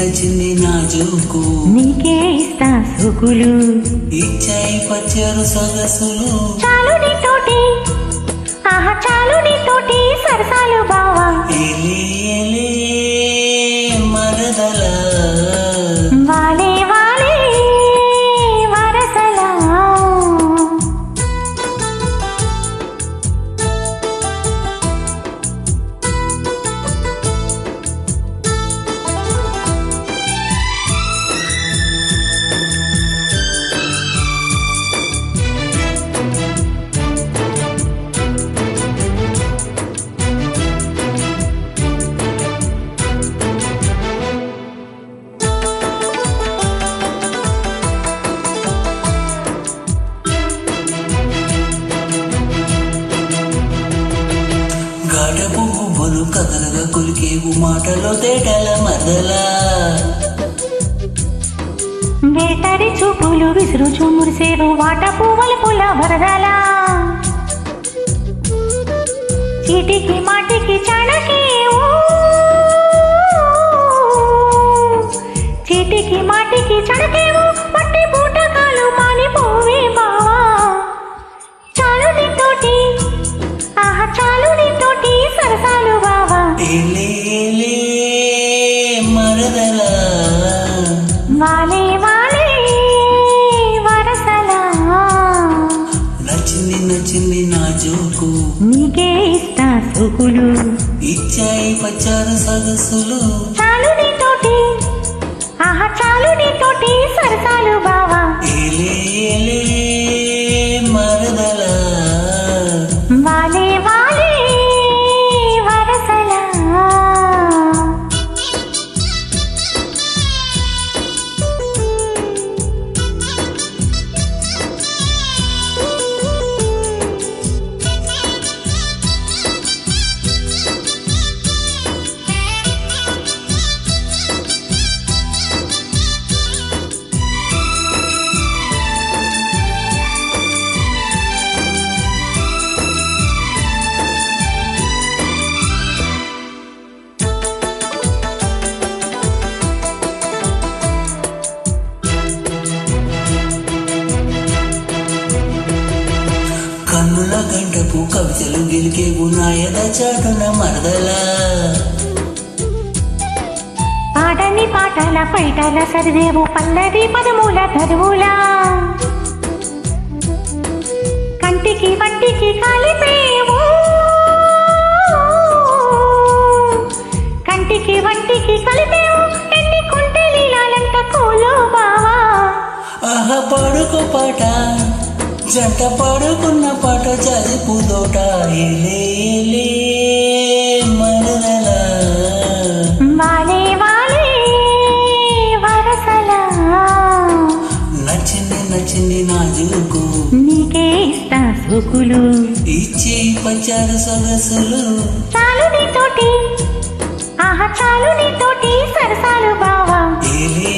నచ్చింది నాజూకు నీకే ఇస్తా సోకులు ఇచ్చాయి పచ్చరు సొగసులు చాలు నీతోటి ఆహా చాలు నీతోటి సరసాలు బావా ఎలే ఎలే మరదల వాలే వాలే వరసలా గాఢపు పువ్వులు కథలుగా కొలికేవు మాటలో తేటల మరదలా వేటరి చూపులు విసురు చూమురిసేవు వాట పువ్వుల పుల్ల వరదలా చీటికి మాటికి చణకి చీటికి మాటికి చణకేవు పట్టి బూటకాలు మానిపోవే బావా చాలు నీతోటి ఆహా చాలు నీతోటి సరసాలు బావా ఎలే ఎలే మరదలా వాలే వాలే వరసలా నచ్చింది నచ్చింది నాజూకు నీకే ఇస్తా సోకులు ఇచ్చాయి పచ్చారు సొగసులు చాలు నీతోటి ఆహా చాలు నీతోటి సరసాలు బావా ఎలే ఎలే మరదలా వాలే వాలే వరసలా కన్నుల గంటపు కవితలు గెలికేవు నాయద చాటున మరదలా పాటని పాటల పైటల సరిదేవు పల్లవి పదమూల చదువులా కంటికి వంటికి కాలిపేవు కంటికి వంటికి కలిపేవు ఎన్ని కొంటె లీలాలంట కోలో బావా ఆహ పాడుకో పాట జంట పాడుకున్న పాట చదిపు తోట ఎలే ఎలే మరదలా వాలే వాలే వరసలా నచ్చింది నచ్చింది నాజూకు నీకే ఇస్తా సోకులు ఇచ్చి పచ్చారు సొగసులు చాలు నీతోటి ఆహా చాలు నీతోటి సరసాలు బావా ఎలే